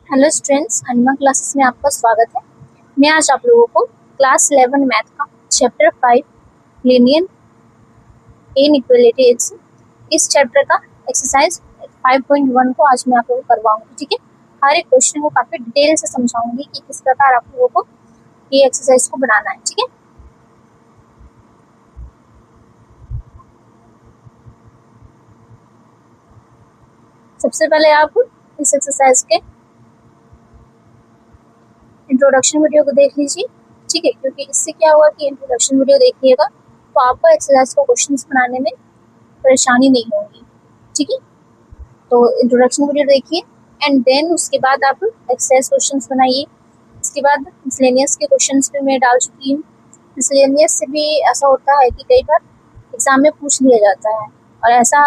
Hello students, अनिमा classes में आपका स्वागत है। मैं आज आप लोगों को क्लास 11 मैथ का चैप्टर 5 लीनियर इनइक्वालिटीज इस चैप्टर का एक्सरसाइज 5.1 को आज मैं आप लोगों को करवाऊंगी। ठीक है, हर एक क्वेश्चन को काफी डिटेल से समझाऊंगी कि किस प्रकार आप लोगों को ये एक्सरसाइज को बनाना है। ठीक है, सबसे पहले आप इस एक्सरसाइज के इंट्रोडक्शन वीडियो को देख लीजिए। ठीक है, क्योंकि इससे क्या होगा कि इंट्रोडक्शन वीडियो देखिएगा तो आपको एक्सरसाइज को क्वेश्चंस बनाने में परेशानी नहीं होगी। ठीक है, तो इंट्रोडक्शन वीडियो देखिए एंड देन उसके बाद आप एक्सरसाइज क्वेश्चंस बनाइए। इसके बाद मिसलेनियस के क्वेश्चंस भी मैं डाल चुकी हूँ। मिसलेनियस से भी ऐसा होता है कि कई बार एग्जाम में पूछ लिया जाता है और ऐसा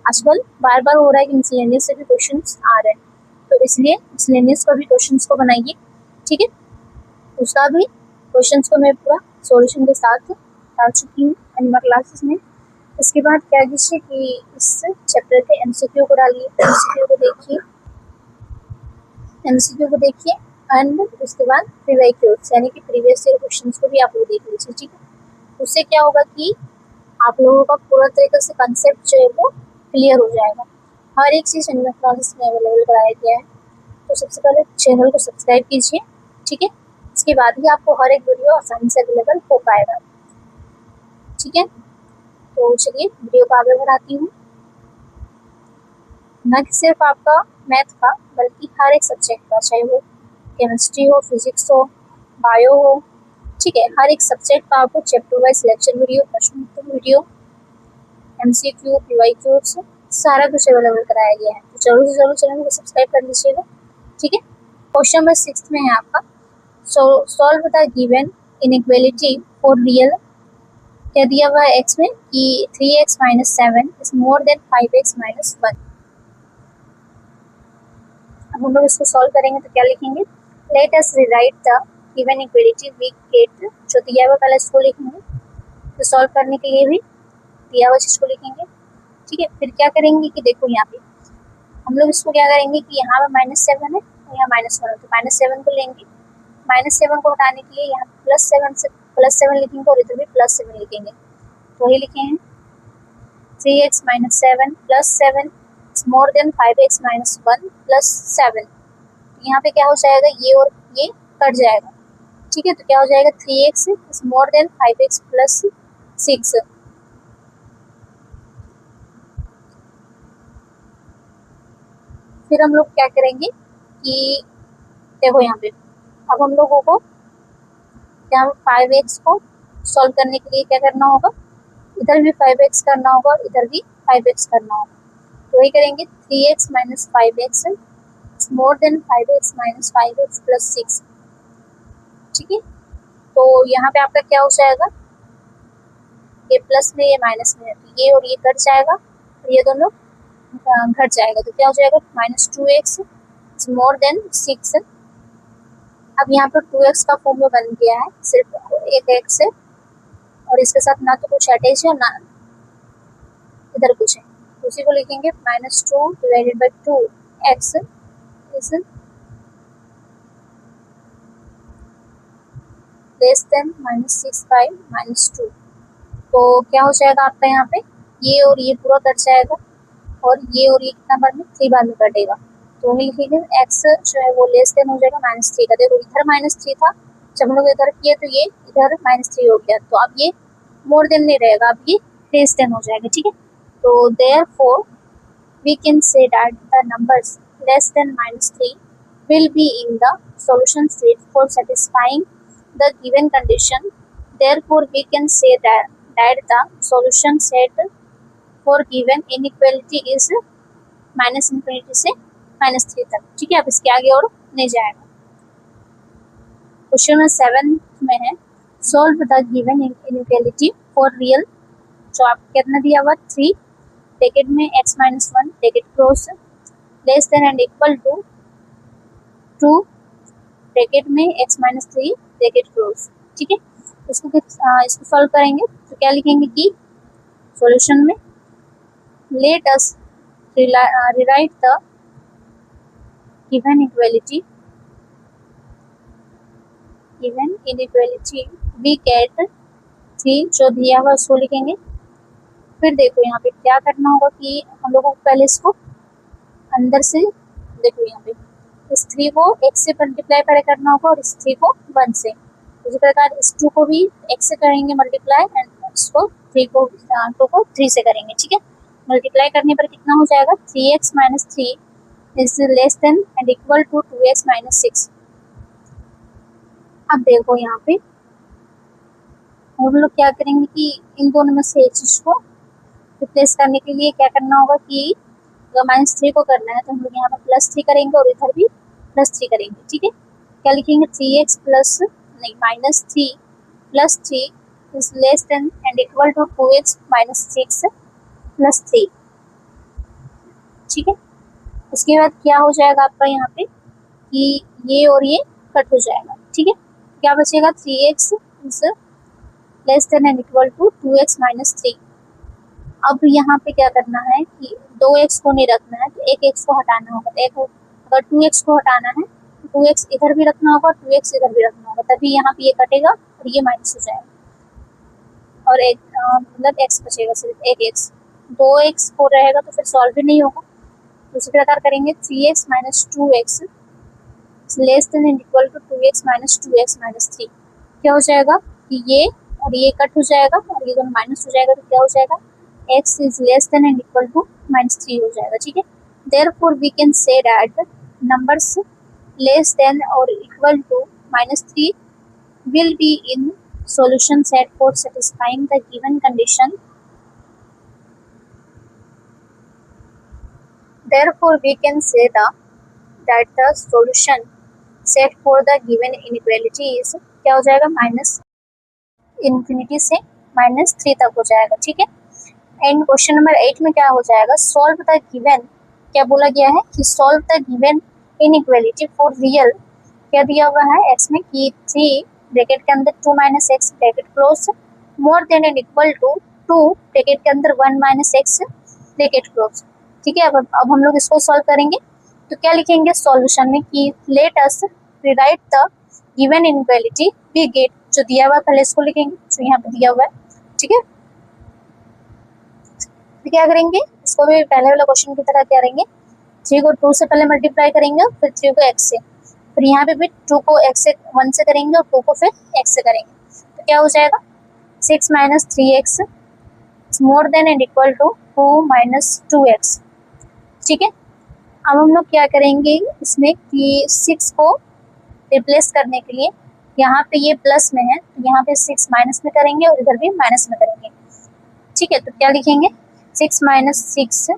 आजकल बार बार हो रहा है कि मिसलेनियस से भी क्वेश्चंस आ रहे हैं, तो इसलिए मिसलेनियस का भी क्वेश्चंस को बनाइए। ठीक है, उसका भी क्वेश्चंस को मैं पूरा सॉल्यूशन के साथ डाल चुकी हूँ एनिमा क्लासेस में। इसके बाद क्या कीजिए कि इस चैप्टर के एमसीक्यू को डालिए। एमसीक्यू को देखिए एंड उसके बाद प्रीवियस यानी कि प्रीवियस ईयर क्वेश्चंस को भी आप लोग देख लीजिए। ठीक है, उससे क्या होगा कि आप लोगों का पूरा तरीके से कंसेप्ट जो है वो क्लियर हो जाएगा। हर एक चीज़ एनिमा क्लासेस में अवेलेबल कराया गया है, तो सबसे पहले चैनल को सब्सक्राइब कीजिए। ठीक है, इसके बाद ही आपको हर एक वीडियो आसानी से अवेलेबल हो पाएगा। ठीक है, तो चलिए वीडियो को आगे बढ़ाती हूँ। न कि सिर्फ आपका मैथ का बल्कि हर एक सब्जेक्ट का, चाहे वो केमिस्ट्री हो, फिजिक्स हो, बायो हो, ठीक है, हर एक सब्जेक्ट का आपको चैप्टर वाइज लेक्चर वीडियो, प्रश्नोत्तर वीडियो, एमसीक्यू, पीवाईक्यू सारा कुछ अवेलेबल कराया गया है। तो जरूर से जरूर चैनल को सब्सक्राइब कर लीजिएगा। ठीक है, क्वेश्चन नंबर 6 में है आपका solve the given inequality for real. क्या दिया हुआ है एक्स में कि 3x - 7 is more then 5x - 1। अब हम लोग इसको सॉल्व करेंगे तो क्या लिखेंगे, let us rewrite the given equality we get. जो दिया हुआ पहले इसको लिखेंगे, तो सॉल्व करने के लिए भी दिया हुआ चीज को लिखेंगे। ठीक है, फिर क्या करेंगे कि देखो यहाँ पे हम लोग इसको क्या करेंगे कि यहाँ पे -7 है और यहाँ -1 है, तो -7 को लेंगे। -7 को हटाने के लिए यहाँ +7 से +7 लिखेंगे और इधर भी +7 लिखेंगे। तो वही लिखे हैं 3x - 7 + 7 मोर देन 5x - 1 + 7। यहाँ पे क्या हो जाएगा, ये और ये कट जाएगा। ठीक है, तो क्या हो जाएगा 3x is more then 5x + 6। फिर हम लोग क्या करेंगे कि देखो यहाँ पे अब हम लोगों को यहाँ 5x को सॉल्व करने के लिए क्या करना होगा, इधर भी 5x करना होगा और इधर भी 5x करना होगा। तो वही करेंगे 3x - 5x more than 5x - 5x + 6। ठीक है, तो यहाँ पे आपका क्या हो जाएगा, ये प्लस में ये माइनस में है, तो ये और ये कट जाएगा और ये दोनों घट जाएगा। तो क्या हो जाएगा -2x मोर देन 6। अब यहाँ पर 2x का फॉर्मूला बन गया है, सिर्फ एक x है और इसके साथ ना तो कुछ अटैच है ना इधर कुछ है, तो उसी को लिखेंगे -2 / 2x इज लेस देन -6/-2। तो क्या हो जाएगा आपका यहाँ पे, ये और ये पूरा कट जाएगा और ये कितना बार में 3 बार में कटेगा। तो वही लिखेंगे x जो है वो लेस देन हो जाएगा -3 का। देखो इधर -3 था, जब हम लोग इधर किए तो ये इधर -3 हो गया, तो अब ये मोर देन नहीं रहेगा, अब ये लेस देन हो जाएगा। ठीक है, तो therefore we can say that the numbers less than -3 will be in the solution set for satisfying the given condition. Therefore, we can say that the solution set for given inequality is -∞ से -3 तक। ठीक है, अब इसके आगे और नहीं जाएगा। क्वेश्चन नंबर 7 में है solve the given inequality for real. जो आपको कितना दिया हुआ 3 ब्रैकेट में x - 1 bracket close less than and equal to 2 bracket में x - 3 ब्रैकेट क्लोज। ठीक है, इसको सॉल्व करेंगे तो क्या लिखेंगे कि सॉल्यूशन में let us rewrite the given equality given inequality we get 3, जो दिया हुआ उसको लिखेंगे। फिर देखो यहाँ पे क्या करना होगा कि हम लोगों को पहले इसको अंदर से देखो यहाँ पे इस 3 को x से मल्टीप्लाई पहले करना होगा और इस 3 को 1 से। इसी प्रकार इस 2 को भी x से करेंगे मल्टीप्लाई एंड इसको 2 को 3 से करेंगे। ठीक है, मल्टीप्लाई करने पर कितना हो जाएगा 3x minus 3 is less than and equal to 2x minus 6। अब देखो यहाँ पे हम लोग क्या करेंगे कि इन दोनों में से एक चीज को रिप्लेस करने के लिए क्या करना होगा कि अगर -3 को करना है तो हम लोग यहाँ पर +3 करेंगे और इधर भी +3 करेंगे। ठीक है, क्या लिखेंगे 3x प्लस नहीं -3 plus 3 is less than and equal to 2x minus 6 plus 3। ठीक है, उसके बाद क्या हो जाएगा आपका यहाँ पे कि ये और ये कट हो जाएगा। ठीक है, क्या बचेगा 3x is less than and equal to 2x minus 3। अब यहाँ पे क्या करना है कि 2x को नहीं रखना है तो एक x को हटाना होगा। तो एक अगर 2x को हटाना है तो 2x इधर भी रखना होगा, 2x इधर भी रखना होगा, तभी यहाँ पे ये कटेगा और ये माइनस हो जाएगा और एक मतलब x बचेगा, सिर्फ एक x। 2x को रहेगा तो फिर सॉल्व भी नहीं होगा। तो उसी प्रकार करेंगे 3x minus 2x less than and equal to 2x minus 2x minus 3। क्या हो जाएगा कि ये और ये कट हो जाएगा और ये दोनों माइनस हो जाएगा, तो क्या हो जाएगा x is less than and equal to -3 हो जाएगा। ठीक है, therefore we can say that numbers less than or equal to -3 will be in solution set for satisfying the given condition. Therefore we can say that the solution set for the given inequality is क्या हो जाएगा -∞ से -3 तक हो जाएगा। ठीक है, and question number 8 में क्या हो जाएगा सॉल्व द गिवन। क्या बोला गया है कि solve the given inequality for real. क्या दिया हुआ है एक्स में कि 3 ब्रैकेट के अंदर 2 minus x bracket close more than and equal to 2 bracket के अंदर 1 माइनस एक्स ब्रैकेट क्लोज। ठीक है, अब हम लोग इसको सॉल्व करेंगे। तो क्या लिखेंगे सॉल्यूशन में कि let us rewrite the given inequality we get. जो दिया हुआ है पहले इसको लिखेंगे, जो यहाँ पे दिया हुआ है। ठीक है, तो क्या करेंगे इसको भी पहले वाला क्वेश्चन की तरह क्या करेंगे 3 को 2 से पहले मल्टीप्लाई करेंगे फिर 3 को x से, फिर यहाँ पे भी 2 को x से 1 से करेंगे और 2 को फिर x से करेंगे। तो क्या हो जाएगा 6 minus 3x more than and equal to 2 minus 2x। ठीक है, अब हम लोग क्या करेंगे इसमें कि 6 को रिप्लेस करने के लिए यहाँ पे ये प्लस में है तो यहाँ पे 6 माइनस में करेंगे और इधर भी माइनस में करेंगे। ठीक है, तो क्या लिखेंगे 6 minus 6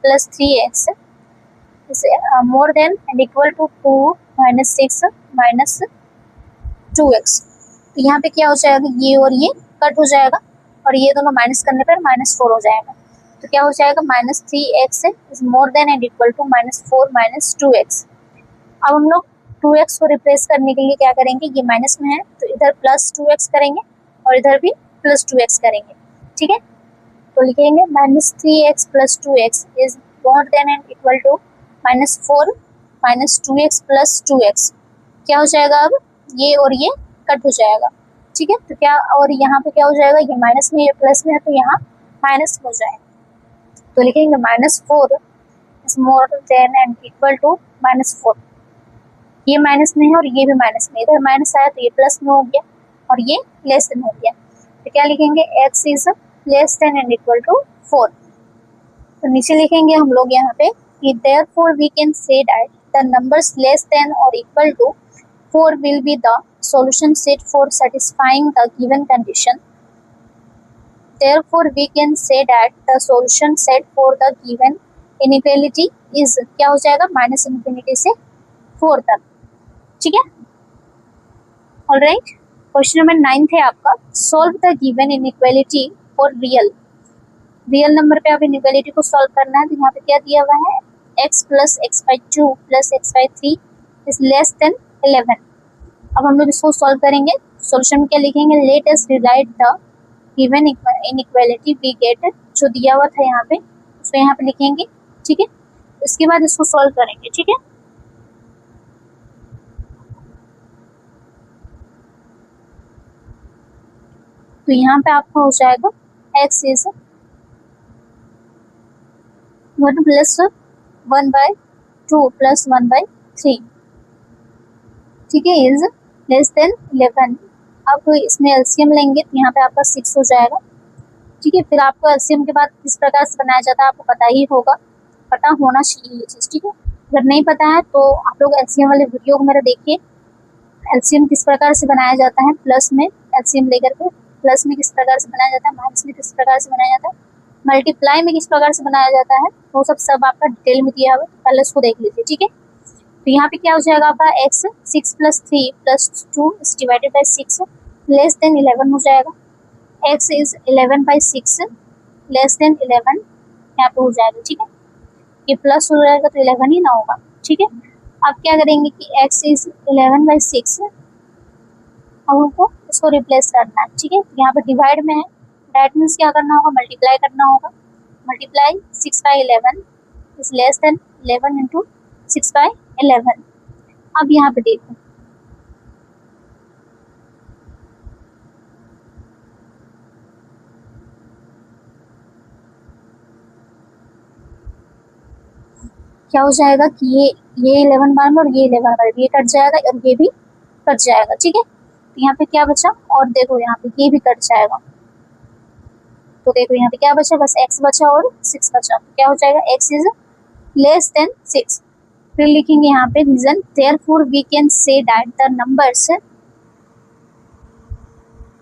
plus 3x more than and equal to 2 minus 6 minus 2x। तो यहाँ पे क्या हो जाएगा ये और ये कट हो जाएगा और ये दोनों माइनस करने पर -4 हो जाएगा। तो क्या हो जाएगा -3x is more than and equal to -4 minus 2x। अब हम लोग 2x को रिप्लेस करने के लिए क्या करेंगे ये माइनस में है तो इधर प्लस 2x करेंगे और इधर भी प्लस 2x करेंगे। ठीक है, तो लिखेंगे -3x plus 2x is more than and equal to -4 minus 2x plus 2x। क्या हो जाएगा अब ये और ये कट हो जाएगा। ठीक है, तो क्या और यहाँ पे क्या हो जाएगा ये माइनस में ये प्लस में है तो यहाँ माइनस हो जाएगा। तो लिखेंगे -4 is more than and equal to -4। ये माइनस में है और ये भी माइनस में, इधर माइनस आया तो ये प्लस में हो गया और ये लेस देन हो गया। तो क्या लिखेंगे x is less than and equal to 4। तो नीचे लिखेंगे हम लोग यहाँ पे कि therefore we can say that the numbers less than or equal to 4 will be the solution set for satisfying the given condition. Therefore we can say that the solution set for the given inequality is क्या हो जाएगा -∞ से 4 तक। ठीक है, alright. Question number 9 है आपका solve the given inequality for real number पे आप इनइक्वालिटी को सॉल्व करना है। तो यहाँ पे क्या दिया हुआ है x plus x/2 plus x/3 is less then 11। अब हम लोग इसको सॉल्व करेंगे। सॉल्यूशन में क्या लिखेंगे let us rewrite the given inequality we get. जो दिया हुआ था यहाँ पे उसको यहाँ पे लिखेंगे। ठीक है, इसके बाद इसको सॉल्व करेंगे। ठीक है, तो यहाँ पे आपका हो जाएगा x इज 1 प्लस 1/2 प्लस 1/3, ठीक है, इज लेस देन 11। अब इसमें एलसीएम लेंगे तो यहाँ पे आपका 6 हो जाएगा, ठीक है। फिर आपको एलसीएम के बाद किस प्रकार से बनाया जाता है आपको पता ही होगा, पता होना चाहिए ये चीज़, ठीक है। अगर नहीं पता है तो आप लोग एलसीएम वाले वीडियो को मेरा देखिए, एलसीएम किस प्रकार से बनाया जाता है, प्लस में एलसीएम लेकर के प्लस में किस प्रकार से बनाया जाता है, माइनस में किस प्रकार से बनाया जाता है, मल्टीप्लाई में किस प्रकार से बनाया जाता है, वो सब आपका डिटेल में दिया हुआ है, पहले उसको देख लीजिए, ठीक है। तो यहाँ पे क्या हो जाएगा आपका x 6 + 3 + 2 divided by 6 less than 11 हो जाएगा, x इज 11/6 लेस देन 11 यहाँ पे हो जाएगा, ठीक है। ये प्लस हो जाएगा तो 11 ही ना होगा, ठीक है। अब क्या करेंगे कि x इज 11/6, अब हमको इसको रिप्लेस करना है, ठीक है। यहाँ पे डिवाइड में है, दैट मीन्स क्या करना होगा, मल्टीप्लाई करना होगा, multiply 6/11 is less then 11 into 6/11। अब यहाँ पे देखो क्या हो जाएगा कि ये 11 बार में और ये 11 बार ये कट जाएगा और ये भी कट जाएगा, ठीक है। तो यहाँ पे क्या बचा, और देखो यहाँ पे ये भी कट जाएगा, तो देखो यहाँ पे क्या बचा, बस x बचा और 6 बचा, तो क्या हो जाएगा x इज लेस देन 6। फिर लिखेंगे यहाँ पे reason, therefore we can say that the numbers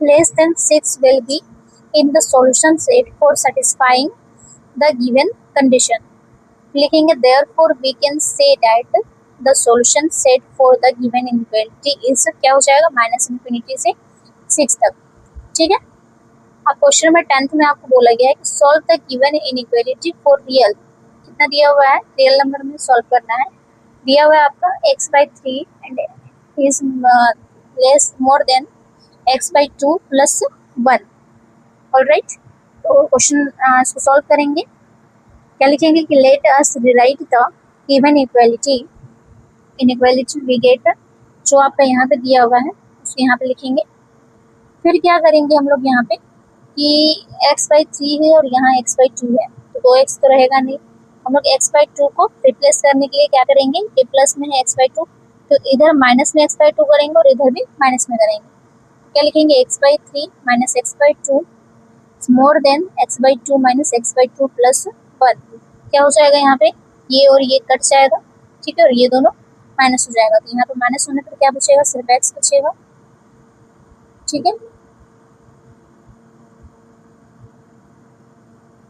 less than 6 will be in the solution set for satisfying the given condition. लिखेंगे therefore we can say that the solution set for the given inequality is, क्या हो जाएगा, -∞ से 6 तक, ठीक है। अब question में 10th में आपको बोला गया है कि solve the given inequality for real, कितना दिया हुआ है, रियल नंबर में सॉल्व करना है, दिया हुआ है आपका x/3 and is less more than x/2 + 1, alright. तो क्वेश्चन इसको सॉल्व करेंगे, क्या लिखेंगे कि let us write the given inequality we get, जो आपका यहाँ पे दिया हुआ है उसको यहाँ पे लिखेंगे। फिर क्या करेंगे हम लोग यहाँ पे कि x/3 है और यहाँ x/2 है, तो 2x तो रहेगा नहीं, हम लोग x/2 को रिप्लेस करने के लिए क्या करेंगे, ये प्लस में है x/2 तो इधर माइनस में x/2 करेंगे और इधर भी माइनस में करेंगे, क्या लिखेंगे x/3 - x/2 मोर देन x/2 - x/2 + 1, क्या हो जाएगा यहाँ पे, ये और ये कट जाएगा, ठीक है, और ये दोनों माइनस हो जाएगा, तो यहाँ पे माइनस होने पर क्या बचेगा, सिर्फ x बचेगा, ठीक है।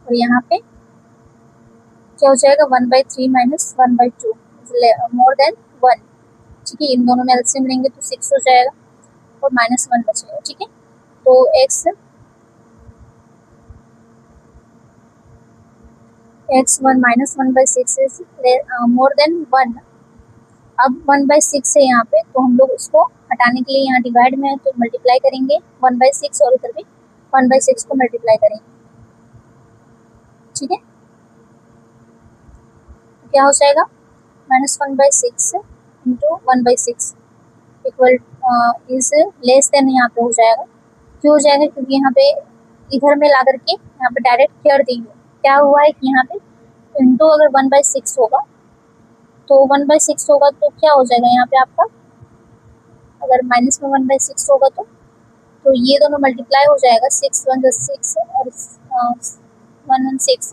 और यहाँ पे क्या हो जाएगा, 1/3 - 1/2 मोर देन 1, ठीक है। इन दोनों में एलसीएम लेंगे तो 6 हो जाएगा और -1 बचेगा, ठीक है। तो x1 - 1/6 इज मोर देन 1। अब 1/6 है यहाँ पे, तो हम लोग उसको हटाने के लिए यहाँ डिवाइड में है तो मल्टीप्लाई करेंगे 1/6 और इधर भी 1/6 को मल्टीप्लाई करेंगे, ठीक है। तो क्या हो जाएगा, -1/6 into 1/6 equal is less then, यहाँ पे हो जाएगा, क्यों हो जाएगा, क्योंकि यहाँ पे इधर में ला करके यहाँ पे डायरेक्ट कर दी है, क्या हुआ है कि यहाँ पे इंटू अगर 1/6 होगा तो 1/6 होगा तो क्या हो जाएगा यहाँ पे आपका, अगर माइनस में 1/6 होगा तो ये दोनों मल्टीप्लाई हो जाएगा, 6 1 6 और 1 1 6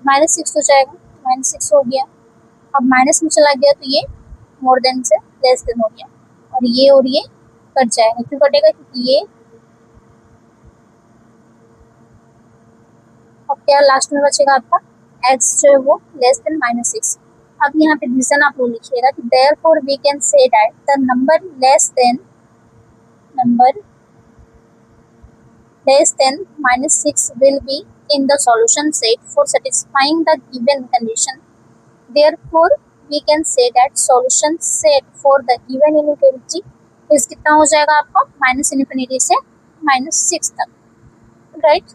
-6 हो जाएगा, -6 हो गया। अब माइनस में चला गया तो ये मोर देन से लेस देन हो गया, और ये कट जाएगा, क्यों कटेगा, क्योंकि ये, अब क्या लास्ट में बचेगा आपका x जो है वो लेस देन -6। अब यहाँ पे रीजन आप लोग लिखिएगा कि therefore we can say that the number less than -6 will be in the solution set for satisfying the given condition. Therefore, we can say that solution set for the given inequality is कितना हो जाएगा आपका, -∞ से -6 तक, right.